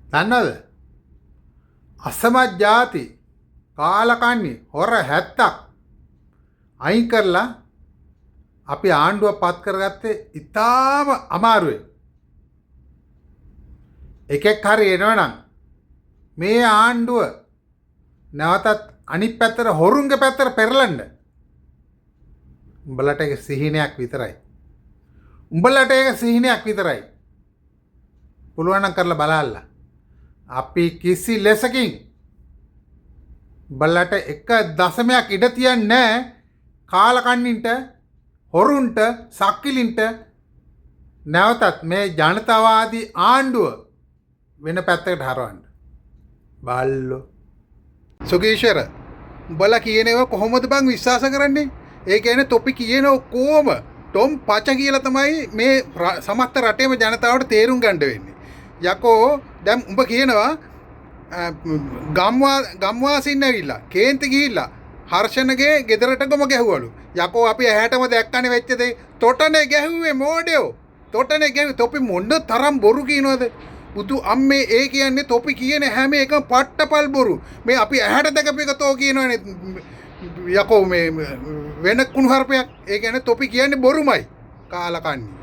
දන්නවද? අසමත් ಜಾති කාලකන්ණි හොර 70ක් අයින් කරලා අපි ආණ්ඩුව පත් කරගත්තේ ඉතාම අමාරුවෙන්. එකෙක් හරි එනවනම් මේ ආණ්ඩුව නැවතත් අනිත් පැත්තට හොරුන්ගේ පැත්තට පෙරලන්න. උඹලට ඒක සිහිනයක් විතරයි. උඹලට ඒක සිහිනයක් විතරයි. පුළුවන් නම් කරලා බලන්න. අපි කිසි ලෙසකින් උඹලට එක දශමයක් ඉඩ තියන්නේ නැහැ කාලකන්නින්ට හොරුන්ට සක්කිලින්ට නැවතත් මේ ජනතාවාදී ආණ්ඩුව වෙන පැත්තකට හරවන්න. බල්ලෝ සුගීෂර උඹලා කියනව කොහොමද බං විශ්වාස කරන්නේ? ඒ කියන්නේ තොපි කියන ඔක්කොම ටොම් පච කියලා තමයි මේ සමස්ත රටේම ජනතාවට තේරුම් ගන්න වෙන්නේ. යකෝ දැන් උඹ කියනවා ගම්වාසීන් ඇවිල්ලා කේන්ති ගිහිල්ලා හර්ෂණගේ ගෙදරට ගොම ගැහුවලු. යකෝ අපි ඇහැටම දැක්කනේ වෙච්ච දේ. තොටනේ ගැහුවේ මෝඩයෝ. තොටනේ ගැහුවේ. තොපි මොන්න තරම් බොරු කියනවද? බුදු අම්මේ ඒ කියන්නේ තොපි කියන හැම එකම පට්ටපල් බොරු. මේ අපි ඇහැට දැකපු එක තෝ කියනවනේ. යකෝ මේ වෙන කුණුහරුපයක්. ඒ කියන්නේ තොපි කියන්නේ බොරුමයි. කාලකන්ණි.